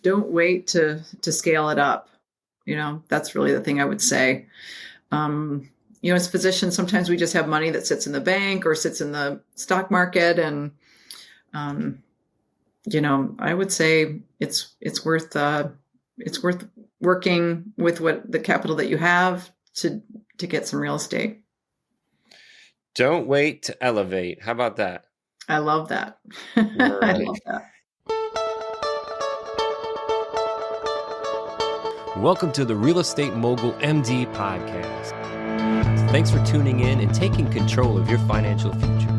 don't wait to scale it up. That's really the thing I would say. As physicians, sometimes we just have money that sits in the bank or sits in the stock market. And, I would say it's worth working with what the capital that you have to get some real estate. Don't wait to elevate. How about that? I love that. Right. I love that. Welcome to the Real Estate Mogul MD podcast. Thanks for tuning in and taking control of your financial future.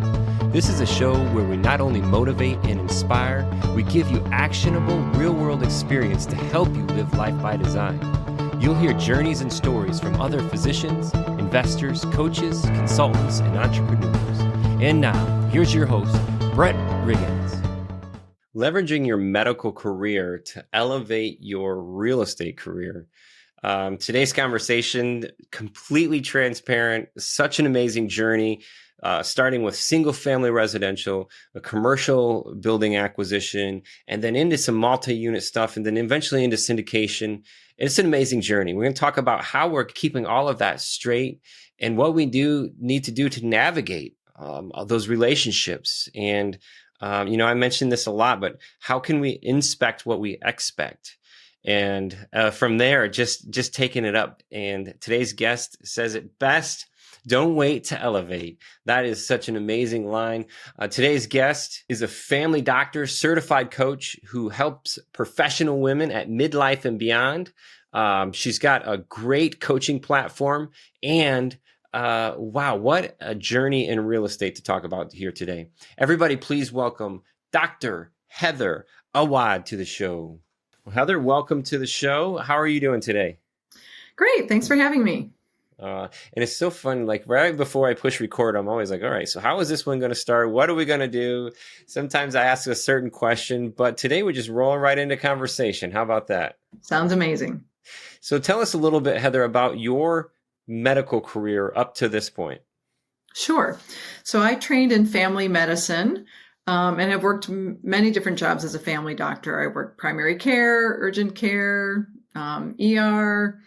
This is a show where we not only motivate and inspire, we give you actionable real-world experience to help you live life by design. You'll hear journeys and stories from other physicians, investors, coaches, consultants, and entrepreneurs. And now, here's your host, Brett Riggins. Leveraging your medical career to elevate your real estate career. Today's conversation, completely transparent, such an amazing journey, starting with single family residential, a commercial building acquisition, and then into some multi-unit stuff, and then eventually into syndication. It's an amazing journey. We're going to talk about how we're keeping all of that straight and what we need to do to navigate those relationships. And I mentioned this a lot, but how can we inspect what we expect? And from there, just taking it up. And today's guest says it best: don't wait to elevate. That is such an amazing line. Today's guest is a family doctor, certified coach who helps professional women at midlife and beyond. She's got a great coaching platform, and wow, what a journey in real estate to talk about here today. Everybody, please welcome Dr. Heather Awad to the show. Well, Heather, welcome to the show. How are you doing today? Great. Thanks for having me. And it's so fun. Like right before I push record, I'm always like, all right, so how is this one going to start? What are we going to do? Sometimes I ask a certain question, but today we just roll right into conversation. How about that? Sounds amazing. So tell us a little bit, Heather, about your medical career up to this point. Sure. So I trained in family medicine and have worked many different jobs as a family doctor. I worked primary care, urgent care, ER.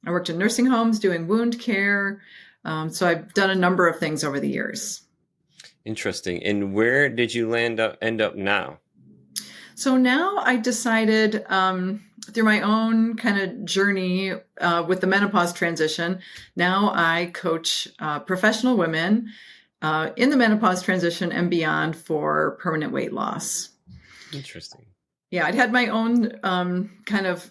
I worked in nursing homes doing wound care. So I've done a number of things over the years. Interesting. And where did you end up now? So now I decided through my own kind of journey with the menopause transition, now I coach professional women in the menopause transition and beyond for permanent weight loss. Interesting. Yeah, I'd had my own kind of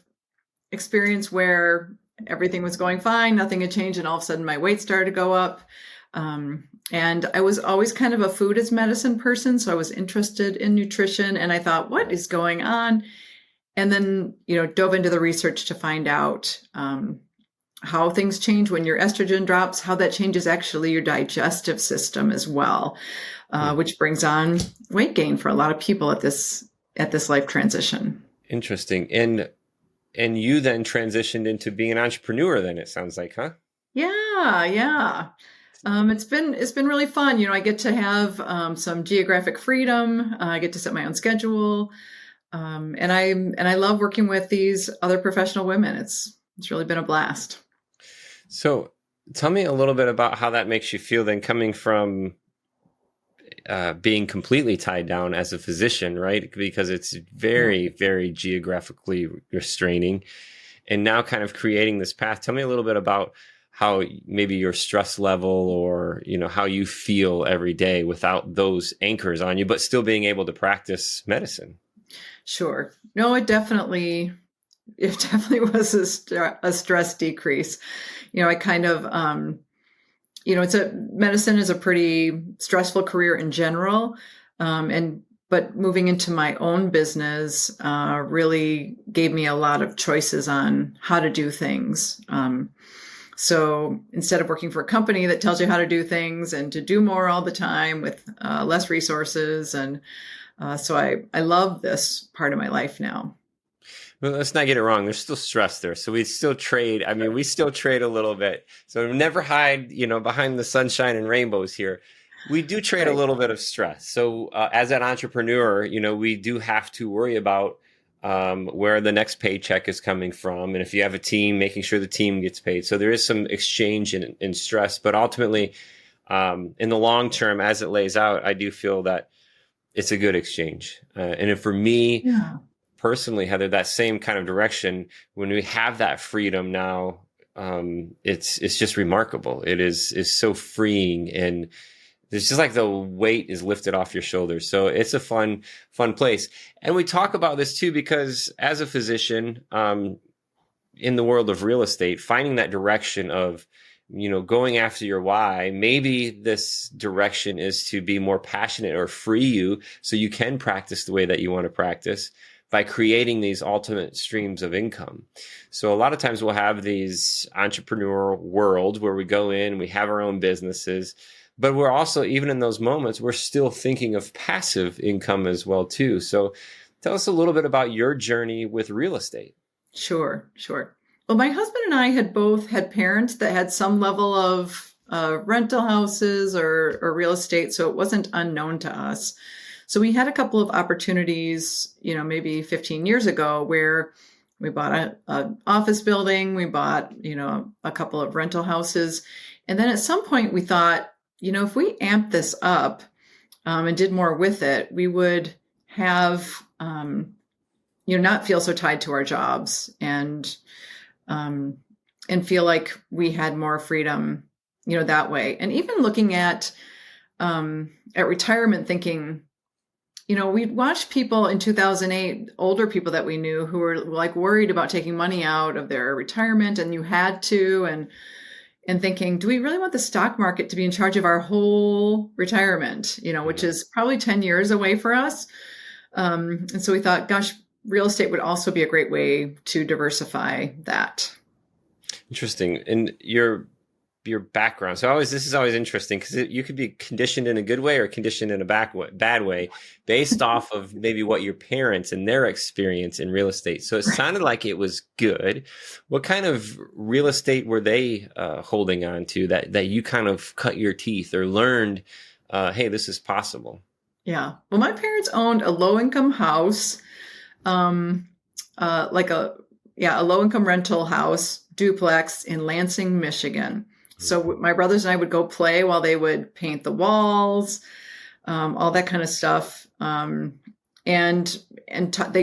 experience where everything was going fine, nothing had changed, and all of a sudden my weight started to go up. And I was always kind of a food as medicine person, so I was interested in nutrition, and I thought, what is going on? And then, dove into the research to find out how things change when your estrogen drops, how that changes actually your digestive system as well, which brings on weight gain for a lot of people at this life transition. Interesting. And you then transitioned into being an entrepreneur then, it sounds like, huh? Yeah. It's been really fun. I get to have some geographic freedom. I get to set my own schedule. And I love working with these other professional women. It's really been a blast. So tell me a little bit about how that makes you feel then, coming from being completely tied down as a physician, right? Because it's very, very geographically restraining, and now kind of creating this path. Tell me a little bit about how maybe your stress level or, how you feel every day without those anchors on you, but still being able to practice medicine. Sure. No, it definitely was a stress decrease. I kind of, medicine is a pretty stressful career in general. But moving into my own business really gave me a lot of choices on how to do things. So instead of working for a company that tells you how to do things and to do more all the time with less resources. And so I love this part of my life now. Well, let's not get it wrong. There's still stress there. So we still trade. I mean, we still trade a little bit. So never hide, behind the sunshine and rainbows here. We do trade a little bit of stress. So as an entrepreneur, we do have to worry about where the next paycheck is coming from. And if you have a team, making sure the team gets paid. So there is some exchange in stress, but ultimately, in the long term, as it lays out, I do feel that it's a good exchange. And for me Yeah. personally, Heather, that same kind of direction, when we have that freedom now, it's just remarkable. It is so freeing, and it's just like the weight is lifted off your shoulders. So it's a fun place. And we talk about this too, because as a physician, in the world of real estate, finding that direction of, going after your why, maybe this direction is to be more passionate or free you so you can practice the way that you want to practice by creating these ultimate streams of income. So a lot of times we'll have these entrepreneur world where we go in, we have our own businesses, but we're also, even in those moments, we're still thinking of passive income as well too. So tell us a little bit about your journey with real estate. Sure. Well, my husband and I had both had parents that had some level of rental houses or real estate, so it wasn't unknown to us. So we had a couple of opportunities, maybe 15 years ago, where we bought an office building, we bought, a couple of rental houses. And then at some point we thought, if we amp this up and did more with it, we would have, not feel so tied to our jobs and feel like we had more freedom, that way. And even looking at retirement, thinking, we'd watched people in 2008, older people that we knew who were like worried about taking money out of their retirement, and you had to, and thinking, do we really want the stock market to be in charge of our whole retirement, which is probably 10 years away for us. And so we thought, gosh, real estate would also be a great way to diversify that. Interesting. And your background. So this is always interesting, because you could be conditioned in a good way or conditioned in a bad way based off of maybe what your parents and their experience in real estate. So it sounded like it was good. What kind of real estate were they holding on to that you kind of cut your teeth or learned, hey, this is possible? Yeah. Well, my parents owned a low-income house, a low-income rental house duplex in Lansing, Michigan. So my brothers and I would go play while they would paint the walls, all that kind of stuff. They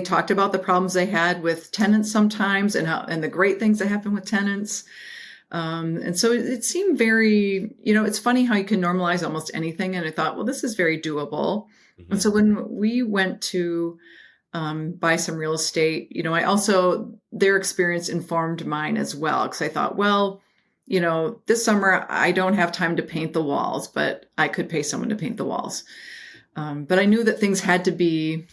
talked about the problems they had with tenants sometimes, and the great things that happen with tenants. And so it seemed very, it's funny how you can normalize almost anything. And I thought, well, this is very doable. Mm-hmm. And so when we went to buy some real estate, their experience informed mine as well. Because I thought, well, this summer I don't have time to paint the walls, but I could pay someone to paint the walls. But I knew that things had to be,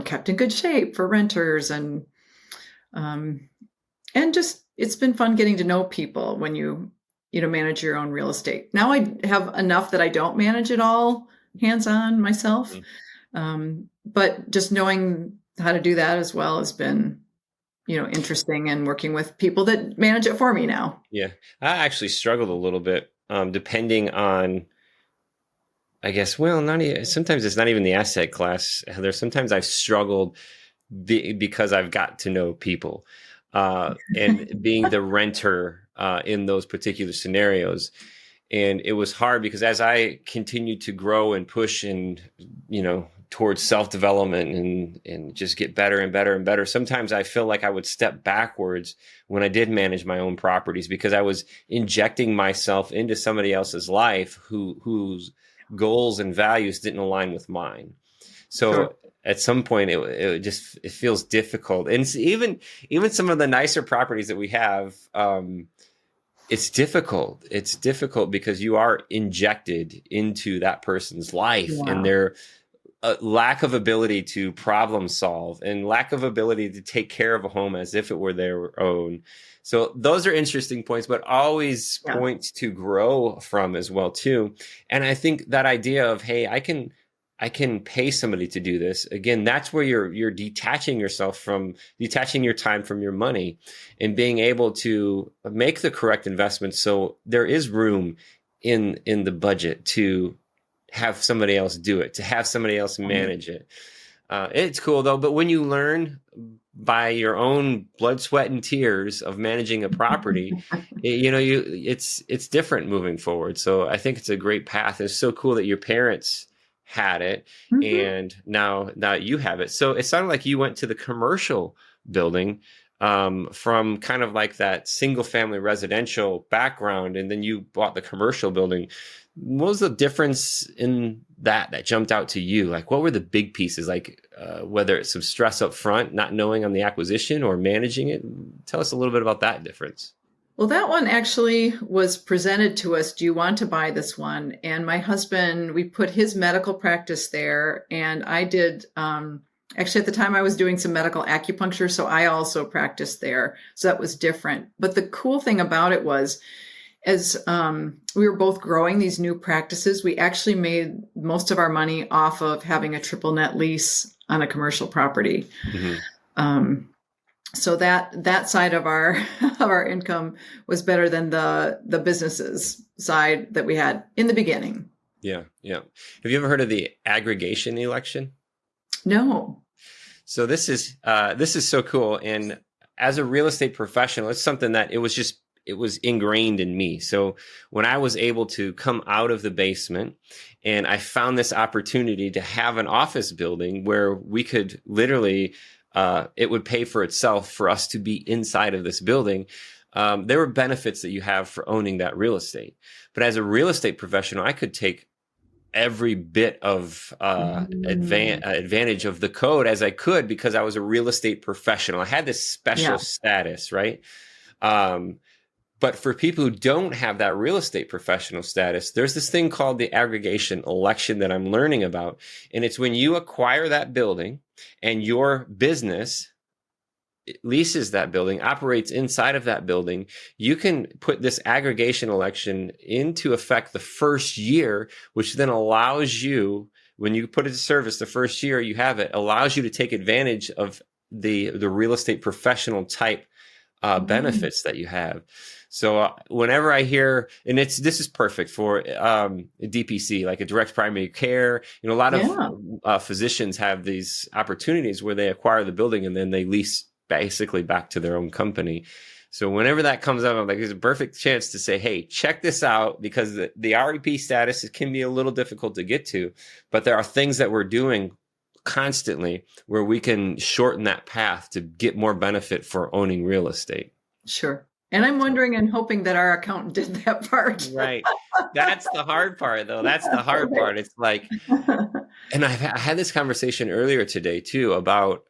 kept in good shape for renters, and just, it's been fun getting to know people when you manage your own real estate. Now I have enough that I don't manage it all hands-on myself. Mm-hmm. But just knowing how to do that as well has been, interesting, and working with people that manage it for me now. Yeah. I actually struggled a little bit, depending on, I guess, sometimes it's not even the asset class. Sometimes I've struggled because I've got to know people, and being the renter in those particular scenarios. And it was hard because as I continued to grow and push and, towards self-development and just get better and better and better, sometimes I feel like I would step backwards when I did manage my own properties, because I was injecting myself into somebody else's life whose goals and values didn't align with mine. So sure. At some point it feels difficult. And even some of the nicer properties that we have, it's difficult. It's difficult because you are injected into that person's life. Wow. And their lack of ability to problem solve and lack of ability to take care of a home as if it were their own. So those are interesting points, but always points to grow from as well too. And I think that idea of, hey, I can pay somebody to do this. Again, that's where you're detaching yourself from, detaching your time from your money and being able to make the correct investment. So there is room in the budget to have somebody else do it, to have somebody else manage it. It's cool though. But when you learn by your own blood, sweat, and tears of managing a property, it's different moving forward. So I think it's a great path. It's so cool that your parents had it, Mhm. and now you have it. So it sounded like you went to the commercial building from kind of like that single family residential background, and then you bought the commercial building. What was the difference in that jumped out to you? Like, what were the big pieces? Like, whether it's some stress up front, not knowing on the acquisition or managing it. Tell us a little bit about that difference. Well, that one actually was presented to us. Do you want to buy this one? And my husband, we put his medical practice there, and I did. Actually, at the time, I was doing some medical acupuncture, so I also practiced there. So that was different. But the cool thing about it was, as we were both growing these new practices, we actually made most of our money off of having a triple net lease on a commercial property. Mm-hmm. So that side of our of our income was better than the businesses side that we had in the beginning. Yeah, yeah. Have you ever heard of the aggregation election? No. So this is so cool. And as a real estate professional, it's something that it was ingrained in me. So when I was able to come out of the basement and I found this opportunity to have an office building where we could literally, it would pay for itself for us to be inside of this building. There were benefits that you have for owning that real estate. But as a real estate professional, I could take every bit of advantage of the code as I could because I was a real estate professional. I had this special status, right? But for people who don't have that real estate professional status, there's this thing called the aggregation election that I'm learning about. And it's when you acquire that building and your business leases that building, operates inside of that building, you can put this aggregation election into effect the first year, which then allows you, when you put it to service the first year you have it, allows you to take advantage of the real estate professional type benefits that you have. So whenever I hear, and this is perfect for DPC, like a direct primary care, a lot of physicians have these opportunities where they acquire the building and then they lease basically back to their own company. So whenever that comes up, I'm like, there's a perfect chance to say, hey, check this out, because the REP status can be a little difficult to get to, but there are things that we're doing constantly where we can shorten that path to get more benefit for owning real estate. Sure. And I'm wondering and hoping that our accountant did that part. Right. That's the hard part, though. That's the hard part. It's like, and I had this conversation earlier today too about,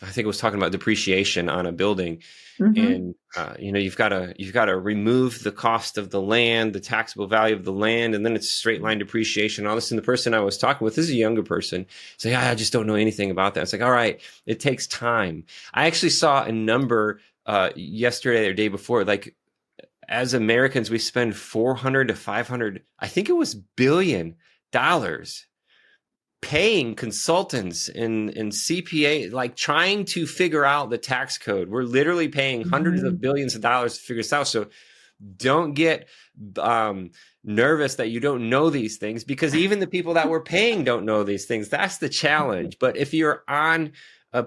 I think it was talking about depreciation on a building, and you've got to remove the cost of the land, the taxable value of the land, and then it's straight line depreciation. All this, and the person I was talking with, this is a younger person, say, I just don't know anything about that. It's like, all right, it takes time. I actually saw a number yesterday or day before, like as Americans, we spend $400 to $500, I think it was $billion paying consultants and CPA, like trying to figure out the tax code. We're literally paying hundreds of billions of dollars to figure this out. So don't get nervous that you don't know these things, because even the people that we're paying don't know these things. That's the challenge. But if you're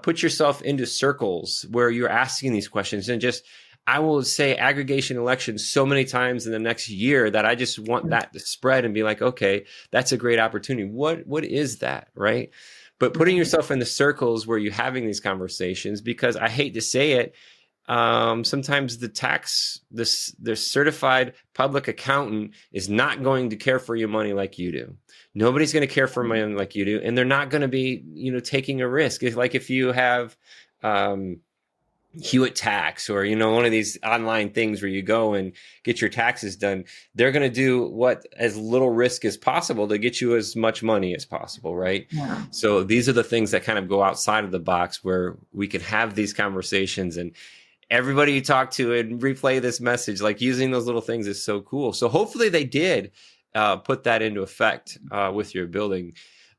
put yourself into circles where you're asking these questions, and I will say aggregation elections so many times in the next year that I just want that to spread and be like, okay, that's a great opportunity. What is that, right? But putting yourself in the circles where you're having these conversations, because I hate to say it, sometimes the certified public accountant is not going to care for your money like you do. Nobody's going to care for money like you do, and they're not going to be, taking a risk. If you have Hewitt Tax or one of these online things where you go and get your taxes done, they're going to do what as little risk as possible to get you as much money as possible, right? Yeah. So these are the things that kind of go outside of the box where we can have these conversations, and everybody you talk to and replay this message, like using those little things is so cool. So hopefully they did put that into effect with your building.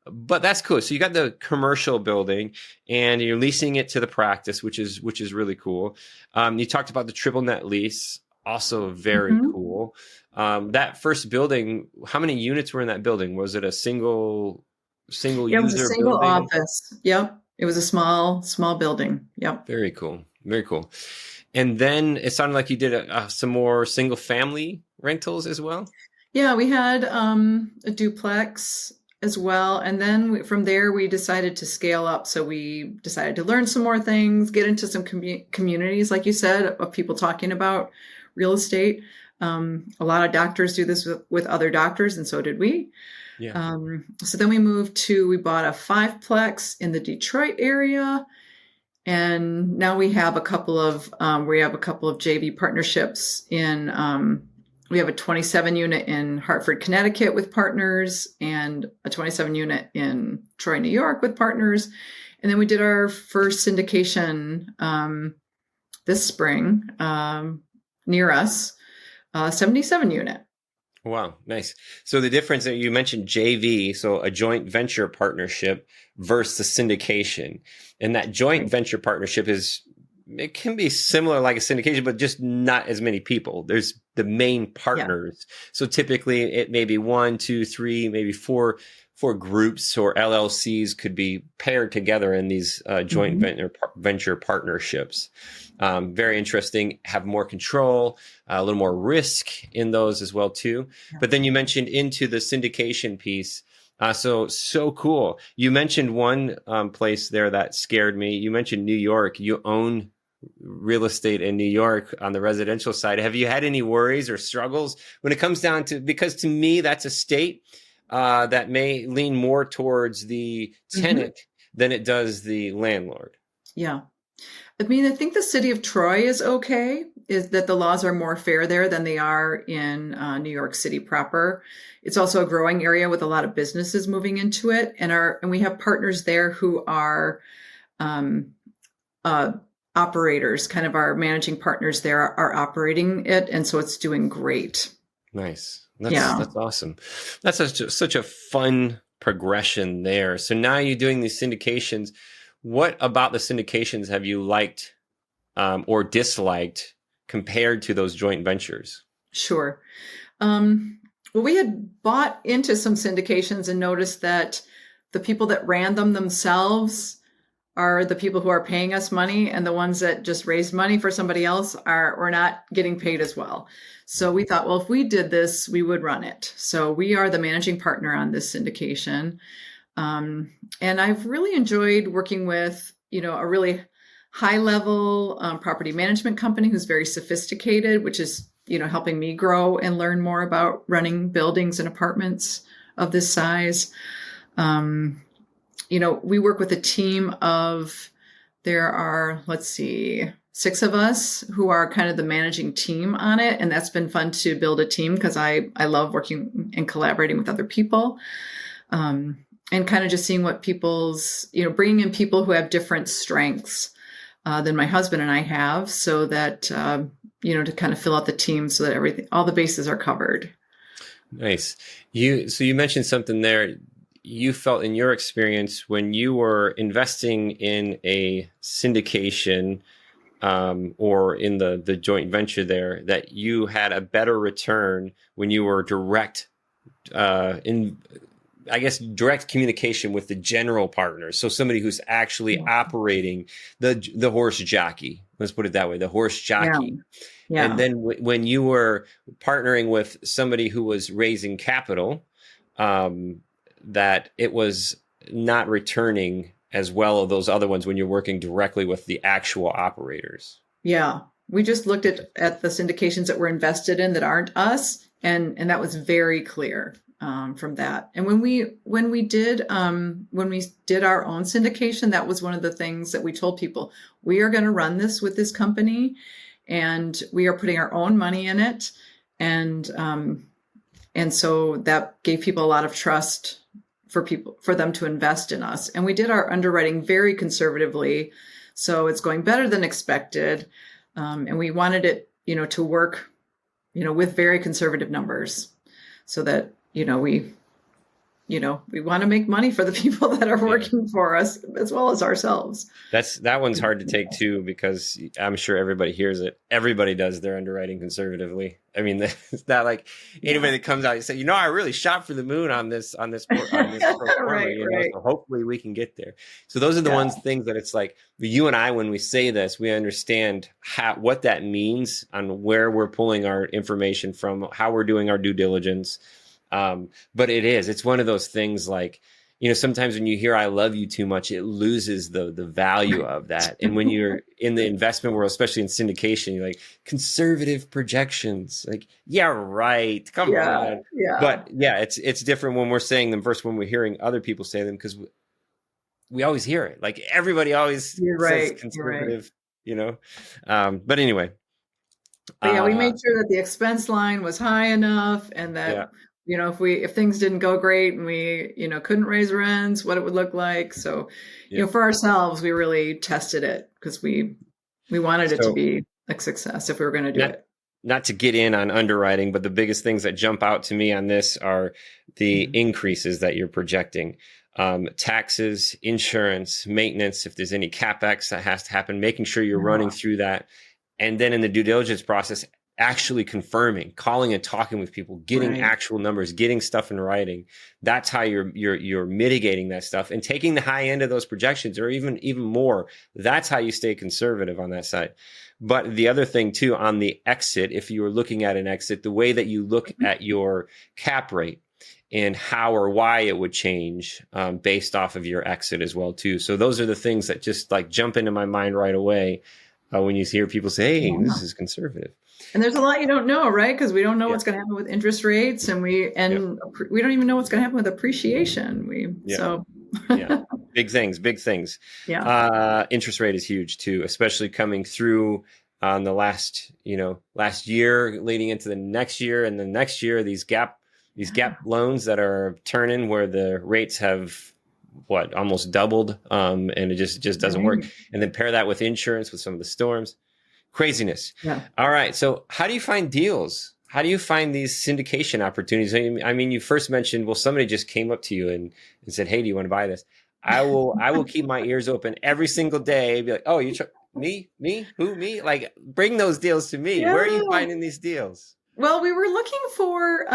But that's cool. So you got the commercial building and you're leasing it to the practice, which is really cool. You talked about the triple net lease, also very cool. That first building, how many units were in that building? Was it a single single Yeah, it was a user single building? office. Yep. It was a small building. Yep. Very cool. Very cool. And then it sounded like you did some more single family rentals as well. Yeah, we had a duplex as well. And then from there, we decided to scale up. So we decided to learn some more things, get into some communities, like you said, of people talking about real estate. A lot of doctors do this with other doctors, and so did we. Yeah. So then we bought a fiveplex in the Detroit area. And now we have a couple of JV partnerships we have a 27 unit in Hartford, Connecticut with partners, and a 27 unit in Troy, New York with partners. And then we did our first syndication this spring near us, 77 unit. Wow, nice. So the difference that you mentioned JV, so a joint venture partnership versus syndication. And that joint venture partnership it can be similar like a syndication, but just not as many people. There's the main partners. Yeah. So typically it may be 1, 2, 3, maybe four groups or LLCs could be paired together in these joint venture partnerships. Very interesting, have more control, a little more risk in those as well too. Yeah. But then you mentioned into the syndication piece. So cool. You mentioned one place there that scared me. You mentioned New York. You own real estate in New York on the residential side. Have you had any worries or struggles when it comes down to, because to me, that's a state that may lean more towards the tenant than it does the landlord. Yeah. I mean, I think the city of Troy is okay, is that the laws are more fair there than they are in New York City proper. It's also a growing area with a lot of businesses moving into it. And we have partners there who are operators, kind of our managing partners there are operating it. And so it's doing great. Nice. That's awesome. That's such a fun progression there. So now you're doing these syndications. What about the syndications have you liked or disliked compared to those joint ventures? Sure. Well, we had bought into some syndications and noticed that the people that ran them themselves are the people who are paying us money, and the ones that just raised money for somebody else were not getting paid as well. So we thought, well, if we did this, we would run it. So we are the managing partner on this syndication. And I've really enjoyed working with, a really high level property management company who's very sophisticated, which is, helping me grow and learn more about running buildings and apartments of this size. We work with a team there are, 6 of us who are kind of the managing team on it. And that's been fun to build a team because I love working and collaborating with other people. And kind of just seeing what bringing in people who have different strengths than my husband and I have, so that, to kind of fill out the team so that all the bases are covered. Nice. So you mentioned something there. You felt in your experience when you were investing in a syndication or in the joint venture there, that you had a better return when you were direct communication with the general partner. So somebody who's actually operating the horse jockey, let's put it that way, the horse jockey. Yeah. And then when you were partnering with somebody who was raising capital, that it was not returning as well as those other ones when you're working directly with the actual operators. Yeah. We just looked at the syndications that we're invested in that aren't us. And that was very clear. From that. And when we did our own syndication, that was one of the things that we told people: we are going to run this with this company, and we are putting our own money in it. And so that gave people a lot of trust for them to invest in us. And we did our underwriting very conservatively. So it's going better than expected. And we wanted it, to work, with very conservative numbers so that, we we want to make money for the people that are Yeah. working for us as well as ourselves. That one's hard to take too, because I'm sure everybody hears it. Everybody does their underwriting conservatively. I mean, it's not like anybody that comes out and say, I really shot for the moon on this pro forma, Right, right. so hopefully we can get there. So those are the things that it's like you and I, when we say this, we understand what that means on where we're pulling our information from, how we're doing our due diligence. But it's one of those things like, sometimes when you hear "I love you" too much, it loses the value of that. And when you're in the investment world, especially in syndication, you're like, conservative projections. Like, yeah, right. Come on. Yeah. But yeah, it's different when we're saying them versus when we're hearing other people say them, because we always hear it. Like everybody always says conservative, But anyway. But we made sure that the expense line was high enough, and that if things didn't go great and we couldn't raise rents, what it would look like. So for ourselves, we really tested it, because we wanted it to be a success if we were going to do it. Not to get in on underwriting, but the biggest things that jump out to me on this are the increases that you're projecting. Taxes, insurance, maintenance, if there's any CapEx that has to happen, making sure you're running through that. And then in the due diligence process, actually confirming, calling and talking with people, getting actual numbers, getting stuff in writing. That's how you're mitigating that stuff, and taking the high end of those projections, or even more. That's how you stay conservative on that side. But the other thing too, on the exit, if you were looking at an exit, the way that you look at your cap rate and how or why it would change based off of your exit as well too. So those are the things that just like jump into my mind right away when you hear people say, "Hey, this is conservative." And there's a lot you don't know, right? Because we don't know what's going to happen with interest rates, and we don't even know what's going to happen with appreciation. Big things. Yeah. Interest rate is huge too, especially coming through on the last year, leading into the next year, and the next year, these gap loans that are turning, where the rates have almost doubled, and it just doesn't work. And then pair that with insurance, with some of the storms. Craziness. Yeah. All right. So how do you find deals? How do you find these syndication opportunities? I mean, you first mentioned, somebody just came up to you and said, "Hey, do you want to buy this?" I will keep my ears open every single day. Be like, "Oh, me? Who, me?" Like, bring those deals to me. Yeah. Where are you finding these deals? Well, we were looking for,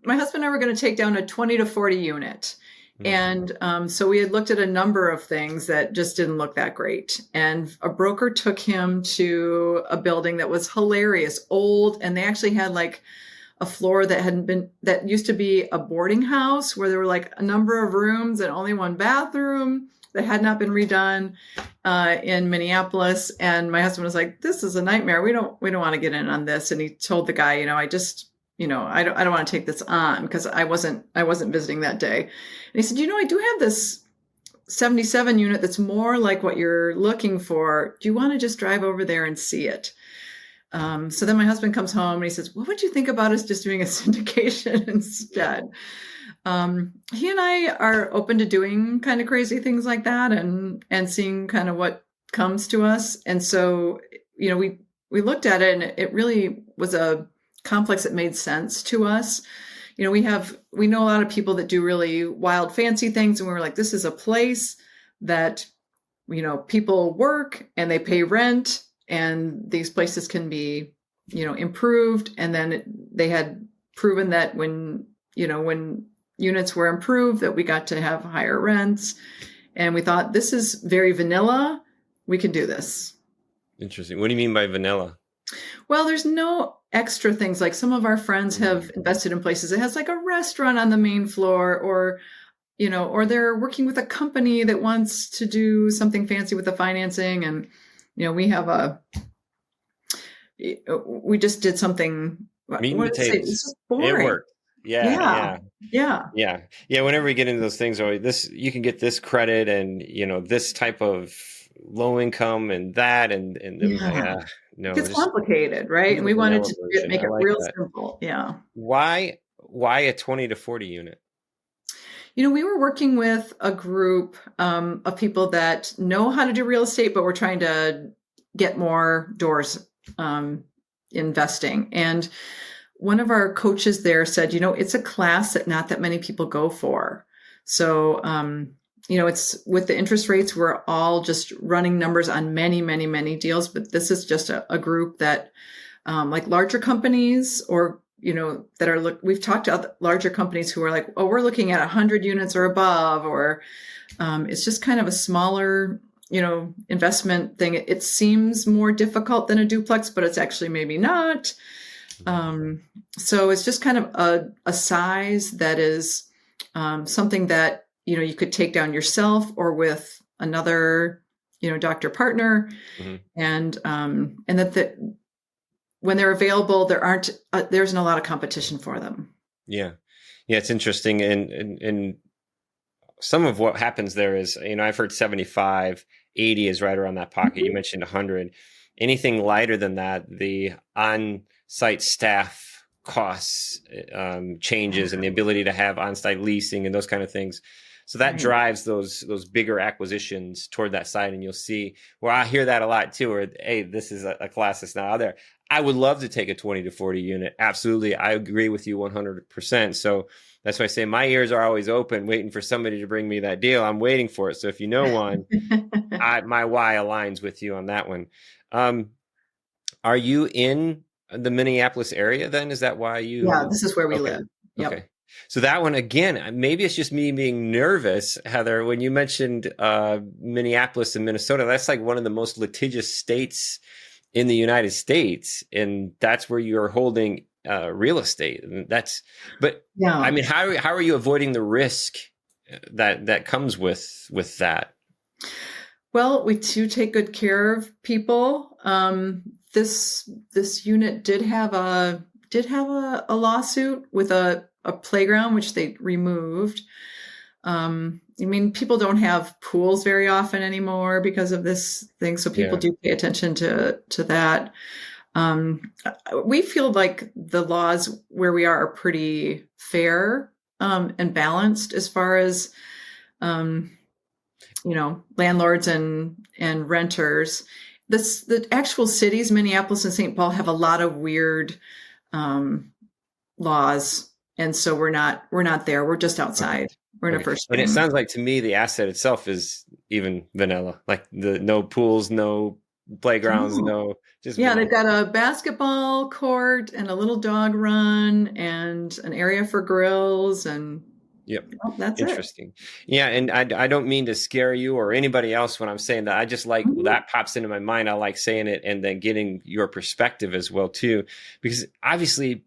my husband and I were going to take down a 20 to 40 unit. And so we had looked at a number of things that just didn't look that great. And a broker took him to a building that was hilarious, old. And they actually had like a floor that used to be a boarding house, where there were like a number of rooms and only one bathroom, that had not been redone in Minneapolis. And my husband was like, "This is a nightmare. We don't want to get in on this." And he told the guy, I don't want to take this on, because I wasn't visiting that day. And he said, I do have this 77 unit that's more like what you're looking for. Do you want to just drive over there and see it? So then my husband comes home and he says, "What would you think about us just doing a syndication instead?" He and I are open to doing kind of crazy things like that, and seeing kind of what comes to us. And so, we looked at it, and it really was a complex that made sense to us. We know a lot of people that do really wild, fancy things, and we were like, this is a place that, people work and they pay rent, and these places can be, improved. And then they had proven that when units were improved, that we got to have higher rents. And we thought, this is very vanilla. We can do this. Interesting. What do you mean by vanilla? Well, there's no extra things. Like, some of our friends have invested in places that has like a restaurant on the main floor, or they're working with a company that wants to do something fancy with the financing. And, we just did something. Meat and potatoes. It's just boring. It worked. Yeah. Whenever we get into those things, you can get this credit, and this type of low income, and that, and no, it's complicated, right? And we wanted to make it real simple. Yeah. Why a 20 to 40 unit? We were working with a group of people that know how to do real estate, but we're trying to get more doors investing. And one of our coaches there said, it's a class that not that many people go for. So, it's with the interest rates, we're all just running numbers on many, many, many deals, but this is just a group that, like larger companies or, that are, we've talked to other larger companies who are like, oh, we're looking at 100 units or above, or it's just kind of a smaller, investment thing. It seems more difficult than a duplex, but it's actually maybe not. So it's just kind of a size that is something that, you could take down yourself or with another, doctor partner. And that when they're available, there isn't a lot of competition for them. Yeah. Yeah. It's interesting. And some of what happens there is, I've heard 75, 80 is right around that pocket. You mentioned 100. Anything lighter than that, the on-site staff costs changes and the ability to have on-site leasing and those kind of things. So that drives those bigger acquisitions toward that side. And you'll see where I hear that a lot too, where, hey, this is a class that's not out there. I would love to take a 20 to 40 unit. Absolutely. I agree with you 100%. So that's why I say my ears are always open, waiting for somebody to bring me that deal. I'm waiting for it. So if you know one, my why aligns with you on that one. Are you in the Minneapolis area then? Is that why you? Yeah, this is where we live. Yep. Okay. So that one, again, maybe it's just me being nervous, Heather, when you mentioned Minneapolis and Minnesota, that's like one of the most litigious states in the United States. And that's where you're holding real estate. And I mean, how are you avoiding the risk that comes with that? Well, we do take good care of people. This unit did have a lawsuit with a playground, which they removed. I mean, people don't have pools very often anymore because of this thing. So people do pay attention to that. We feel like the laws where we are pretty fair, and balanced as far as, landlords and renters. The actual cities, Minneapolis and St. Paul, have a lot of weird, laws. And so we're not there. We're just outside. Okay. We're in a first. And it sounds like to me, the asset itself is even vanilla, like no pools, no playgrounds, just vanilla. They've got a basketball court and a little dog run and an area for grills and that's interesting. Yeah. And I don't mean to scare you or anybody else when I'm saying that. I just like that pops into my mind. I like saying it and then getting your perspective as well too, because obviously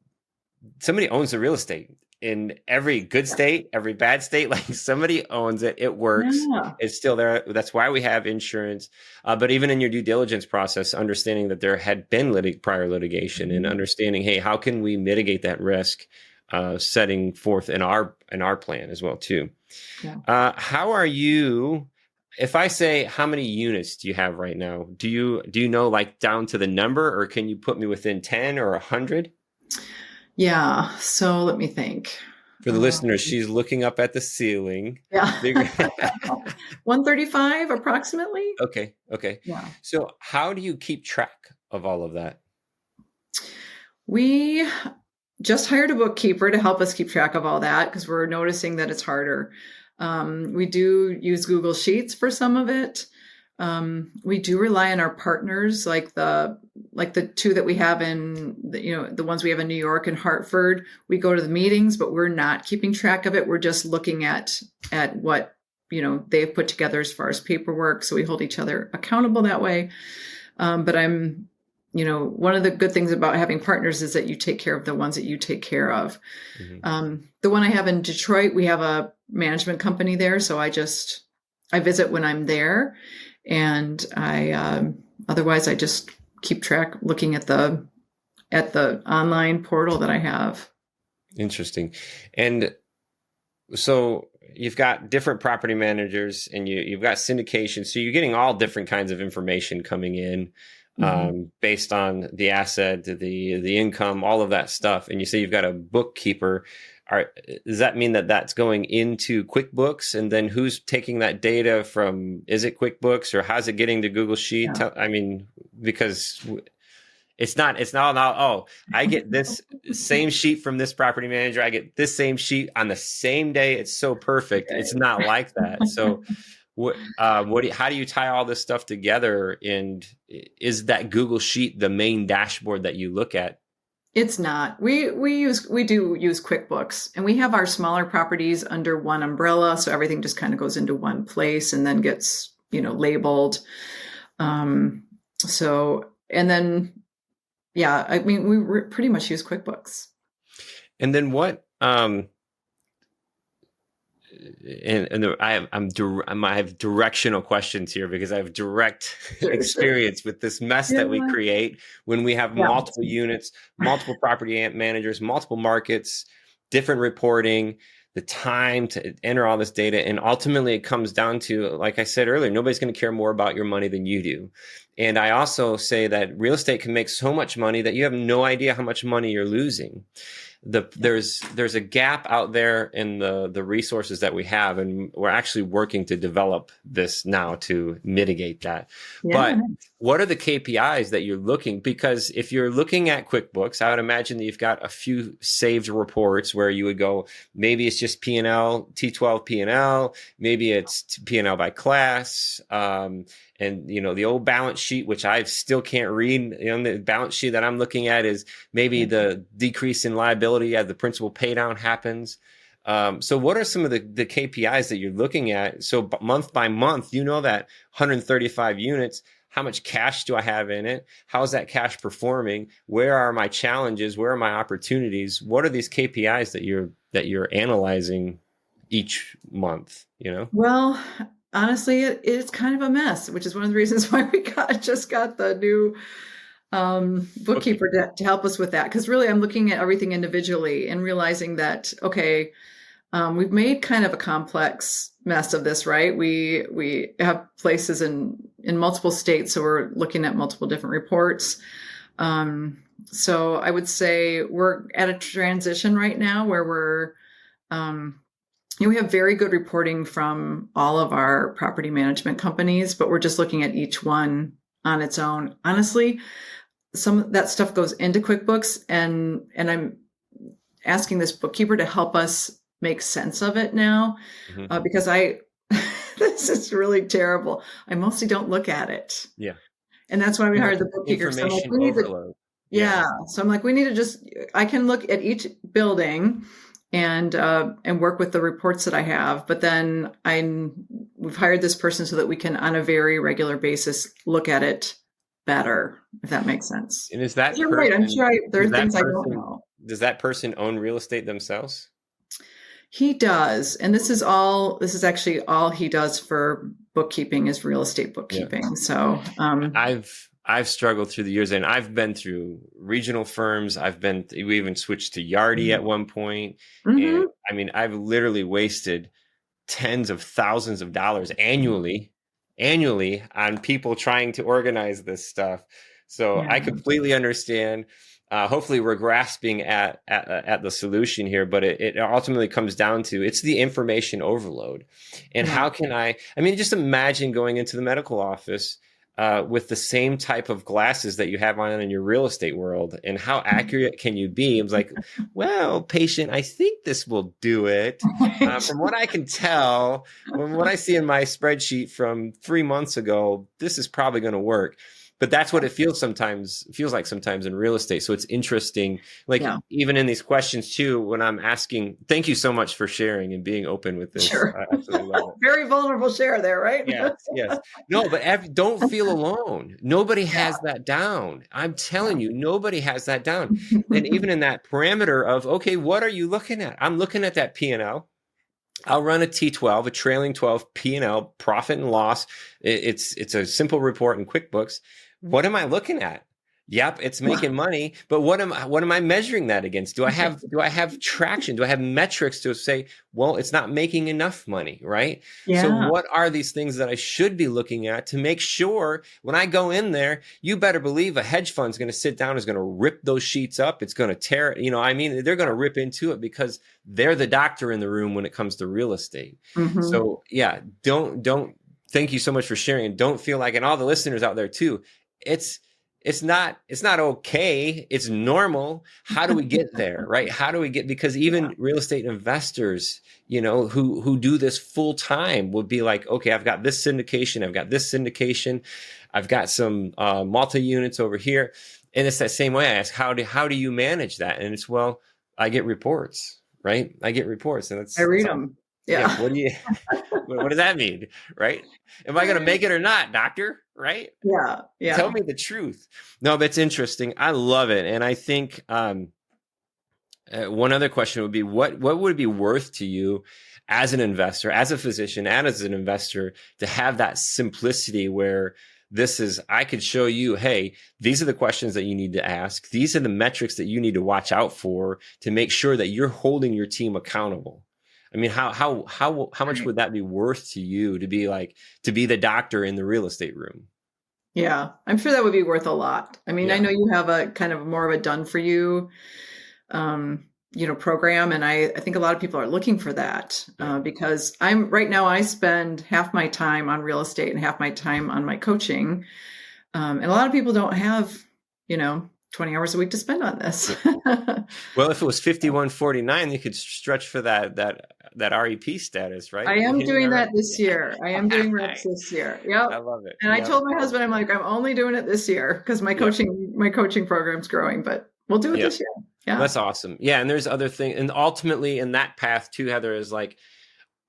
somebody owns the real estate in every good state, every bad state. Like somebody owns it. It works. It's still there. That's why we have insurance. But even in your due diligence process, understanding that there had been prior litigation and understanding, hey, how can we mitigate that risk? Setting forth in our plan as well too. How are you? If I say how many units do you have right now? Do you know like down to the number, or can you put me within 10 or 100? Yeah. So let me think. For the listeners, she's looking up at the ceiling. Yeah. 135 approximately. Okay. Yeah. So how do you keep track of all of that? We just hired a bookkeeper to help us keep track of all that because we're noticing that it's harder. We do use Google Sheets for some of it. We do rely on our partners, like the two that we have in the ones we have in New York and Hartford. We go to the meetings, but we're not keeping track of it. We're just looking at what they've put together as far as paperwork. So we hold each other accountable that way. But I'm one of the good things about having partners is that you take care of the ones that you take care of. The one I have in Detroit, we have a management company there. So I visit when I'm there. And otherwise I just keep track looking at the online portal that I have. Interesting. And so you've got different property managers and you've got syndications. So you're getting all different kinds of information coming in based on the asset, the income, all of that stuff. And you say you've got a bookkeeper. Does that mean that that's going into QuickBooks, and then who's taking that data from? Is it QuickBooks, or how's it getting to Google Sheet? Yeah. I mean, because It's not, oh, I get this same sheet from this property manager. I get this same sheet on the same day. It's so perfect. It's not like that. So how do you tie all this stuff together? And is that Google Sheet the main dashboard that you look at? It's not. We do use QuickBooks, and we have our smaller properties under one umbrella, so everything just kind of goes into one place and then gets, labeled. So, and then, yeah, I mean, we pretty much use QuickBooks. And then what? I have directional questions here because I have direct experience with this mess that we create when we have multiple units, multiple property managers, multiple markets, different reporting, the time to enter all this data. And ultimately it comes down to, like I said earlier, nobody's going to care more about your money than you do. And I also say that real estate can make so much money that you have no idea how much money you're losing. There's a gap out there in the resources that we have, and we're actually working to develop this now to mitigate that. But what are the KPIs that you're looking? Because if you're looking at QuickBooks, I would imagine that you've got a few saved reports where you would go, maybe it's just P&L, T12 P&L, maybe it's P&L by class, and the old balance sheet, which I still can't read. The balance sheet that I'm looking at is maybe the decrease in liability as the principal pay down happens. So what are some of the KPIs that you're looking at? So month by month, that 135 units, how much cash do I have in it? How is that cash performing? Where are my challenges? Where are my opportunities? What are these KPIs that you're analyzing each month? Well, honestly, it's kind of a mess, which is one of the reasons why we just got the new bookkeeper to help us with that. Because really, I'm looking at everything individually and realizing that, okay, we've made kind of a complex mess of this, right? We have places in multiple states, so we're looking at multiple different reports. So I would say we're at a transition right now where we're we have very good reporting from all of our property management companies, but we're just looking at each one on its own. Honestly, some of that stuff goes into QuickBooks, and I'm asking this bookkeeper to help us make sense of it now, because this is really terrible. I mostly don't look at it. Yeah. And that's why we hired the bookkeeper. So we need overload. So I'm like, we need to I can look at each building and work with the reports that I have. But then we've hired this person so that we can, on a very regular basis, look at it better, if that makes sense. And is that You're right. I'm sure there are things I don't know. Does that person own real estate themselves? He does. And this is actually all he does for bookkeeping is real estate bookkeeping. Yeah. So I've struggled through the years, and I've been through regional firms. We even switched to Yardi at one point. And I mean, I've literally wasted tens of thousands of dollars annually on people trying to organize this stuff. So I completely understand. Hopefully we're grasping at the solution here, but it ultimately comes down to, it's the information overload. And how can I mean, just imagine going into the medical office with the same type of glasses that you have on in your real estate world, and how accurate can you be? It was like, well, patient, I think this will do it. From what I can tell, from what I see in my spreadsheet from 3 months ago, this is probably going to work. But that's what it feels like sometimes in real estate. So it's interesting, even in these questions too, when I'm asking, thank you so much for sharing and being open with this. Sure. I absolutely love it. Very vulnerable share there, right? Yes. No, but don't feel alone. Nobody has that down. I'm telling you, nobody has that down. And even in that parameter of, okay, what are you looking at? I'm looking at that P&L. I'll run a T12, a trailing 12 P&L, profit and loss. It's a simple report in QuickBooks. What am I looking at? Yep, it's making money, but what am I measuring that against? Do I have traction? Do I have metrics to say, well, it's not making enough money, right? Yeah. So what are these things that I should be looking at to make sure when I go in there, you better believe a hedge fund's going to sit down, is going to rip those sheets up. It's going to tear, they're going to rip into it because they're the doctor in the room when it comes to real estate. So don't, thank you so much for sharing, and don't feel like, and all the listeners out there too, it's it's not okay. It's normal. How do we get there? Right. How do we get, because even real estate investors, who do this full time would be like, okay, I've got this syndication. I've got some multi units over here. And it's that same way. I ask, how do you manage that? And it's, well, I get reports, right? I get reports, and I read them. Yeah. What do you, what does that mean? Right. Am I going to make it or not, doctor? Right. Yeah. Yeah. Tell me the truth. No, that's interesting. I love it. And I think, one other question would be, what would it be worth to you as an investor, as a physician, and as an investor, to have that simplicity where I could show you, hey, these are the questions that you need to ask. These are the metrics that you need to watch out for to make sure that you're holding your team accountable. I mean, how much would that be worth to you to be the doctor in the real estate room? Yeah, I'm sure that would be worth a lot. I mean, I know you have a kind of more of a done for you, program. And I think a lot of people are looking for that because right now I spend half my time on real estate and half my time on my coaching. And a lot of people don't have, 20 hours a week to spend on this. Well, if it was 5149, you could stretch for that REP status, right? I am doing that this year. I am doing reps this year. Yep. I love it. And I told my husband, I'm like, I'm only doing it this year because my coaching program's growing, but we'll do it this year. Yeah. That's awesome. Yeah. And there's other things. And ultimately in that path too, Heather, is like,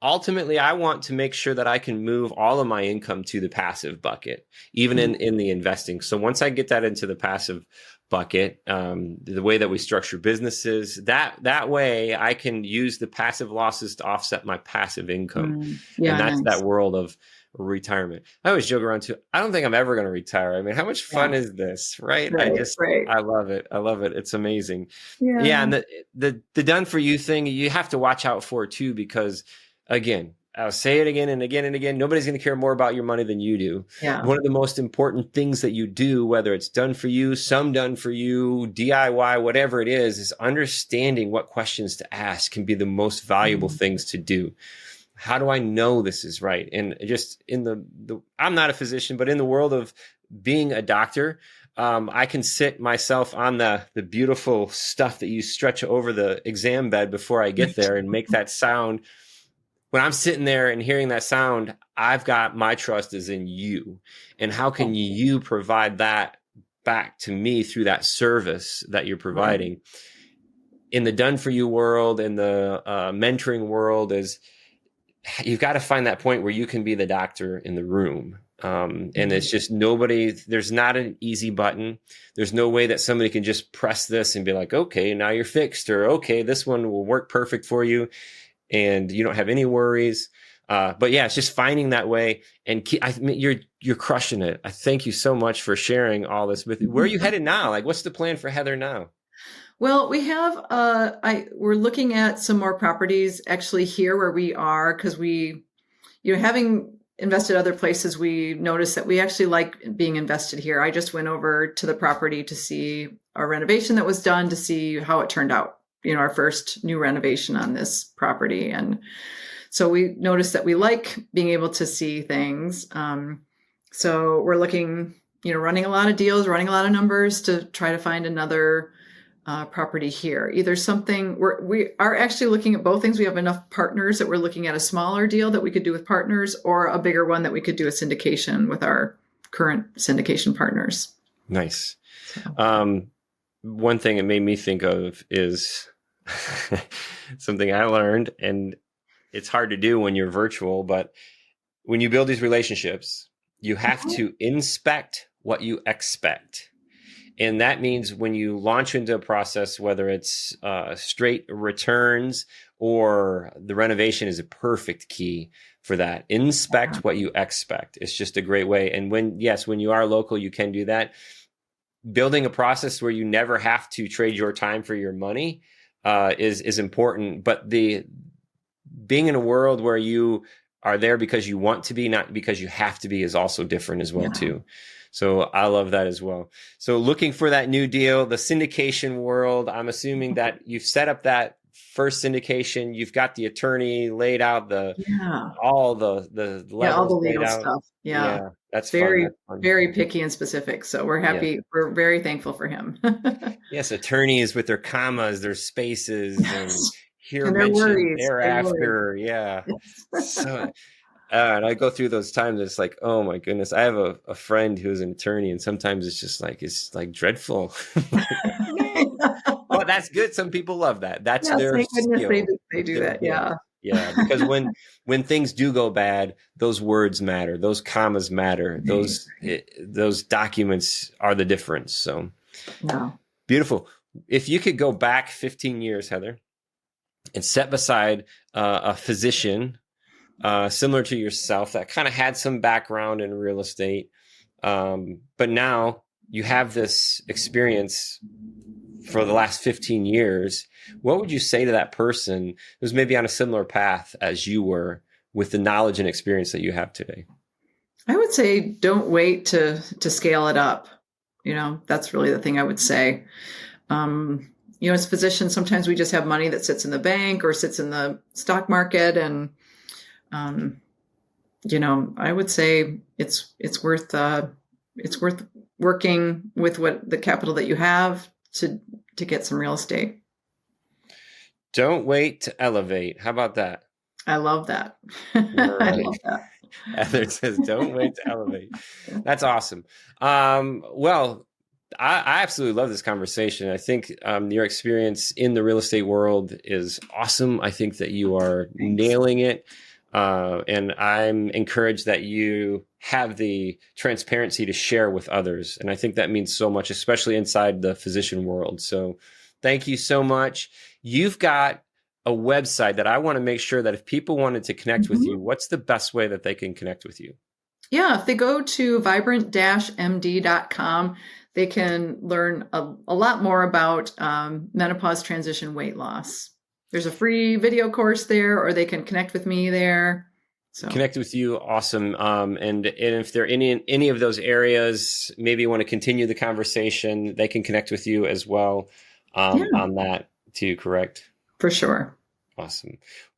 ultimately, I want to make sure that I can move all of my income to the passive bucket, even in the investing. So once I get that into the passive bucket, the way that we structure businesses, that way I can use the passive losses to offset my passive income. And that's that world of retirement. I always joke around too. I don't think I'm ever going to retire. I mean, how much fun is this, right? I love it. I love it. It's amazing. Yeah. And the done for you thing, you have to watch out for too, because again, I'll say it again and again and again, nobody's going to care more about your money than you do. Yeah. One of the most important things that you do, whether it's done for you, some done for you, DIY, whatever it is understanding what questions to ask can be the most valuable things to do. How do I know this is right? And just in I'm not a physician, but in the world of being a doctor, I can sit myself on the beautiful stuff that you stretch over the exam bed before I get there and make that sound. When I'm sitting there and hearing that sound, I've got my trust is in you. And how can you provide that back to me through that service that you're providing? In the done for you world, in the mentoring world, is you've got to find that point where you can be the doctor in the room. And it's just there's not an easy button. There's no way that somebody can just press this and be like, okay, now you're fixed, or okay, this one will work perfect for you. And you don't have any worries. But yeah, it's just finding that way. And you're crushing it. I thank you so much for sharing all this with me. Where are you headed now? Like, what's the plan for Heather now? Well, we have, we're looking at some more properties actually here where we are, because having invested other places, we noticed that we actually like being invested here. I just went over to the property to see a renovation that was done, to see how it turned out. Our first new renovation on this property. And so we noticed that we like being able to see things. So we're looking, running a lot of deals, running a lot of numbers to try to find another property here. Either something, we are actually looking at both things. We have enough partners that we're looking at a smaller deal that we could do with partners, or a bigger one that we could do a syndication with our current syndication partners. Nice. One thing it made me think of is something I learned, and it's hard to do when you're virtual, but when you build these relationships, you have to inspect what you expect. And that means when you launch into a process, whether it's straight returns or the renovation is a perfect key for that. Inspect what you expect. It's just a great way. And when you are local, you can do that. Building a process where you never have to trade your time for your money is important. But being in a world where you are there because you want to be, not because you have to be, is also different as well too. So I love that as well. So looking for that new deal, the syndication world, I'm assuming that you've set up that first syndication, you've got the attorney laid out, all the all the legal stuff. Yeah. That's fun. very, That's fun. very picky and specific. So we're Yeah. happy. We're very thankful for him. Yes, attorneys with their commas, their spaces, and Yes. here And their mentioned worries, their worries. thereafter. Yeah. Yes. So, and I go through those times. It's like, oh my goodness. I have a friend who's an attorney, and sometimes it's like dreadful. No, well, that's good. Some people love that. That's Yes, their thank goodness skill. they It's do their that. gift. Yeah. Yeah, because when things do go bad, those words matter. Those commas matter. Those documents are the difference. So Yeah. beautiful. If you could go back 15 years, Heather, and set beside a physician similar to yourself that kind of had some background in real estate, but now you have this experience for the last 15 years, what would you say to that person who's maybe on a similar path as you were with the knowledge and experience that you have today? I would say don't wait to scale it up. That's really the thing I would say. As physicians, sometimes we just have money that sits in the bank or sits in the stock market. And, I would say it's worth working with what the capital that you have to get some real estate. Don't wait to elevate. How about that? I love that. All I right. love that. Heather says, don't wait to elevate. That's awesome. Well, I absolutely love this conversation. I think your experience in the real estate world is awesome. I think that you are nailing it. And I'm encouraged that you have the transparency to share with others. And I think that means so much, especially inside the physician world. So thank you so much. You've got a website that I want to make sure that if people wanted to connect with you, what's the best way that they can connect with you? Yeah, if they go to vibrant-md.com, they can learn a lot more about menopause transition weight loss. There's a free video course there, or they can connect with me there. So connect with you, awesome. And if they're in any of those areas, maybe you want to continue the conversation, they can connect with you as well on that too, correct? For sure. Awesome.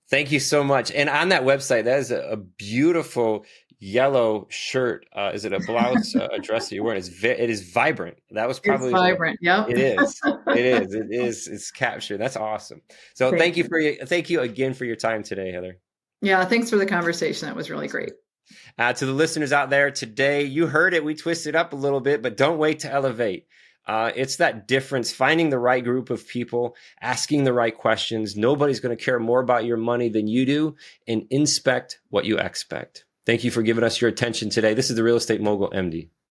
Thank you so much. And on that website, that is a beautiful yellow shirt. Is it a blouse, a dress that you're wearing? It is vibrant. That was probably it's vibrant. Yep. It is. It is. It's captured. That's awesome. So thank you again for your time today, Heather. Yeah. Thanks for the conversation. That was really great. To the listeners out there today, you heard it. We twisted up a little bit, but don't wait to elevate. It's that difference, finding the right group of people, asking the right questions. Nobody's going to care more about your money than you do, and inspect what you expect. Thank you for giving us your attention today. This is the Real Estate Mogul MD.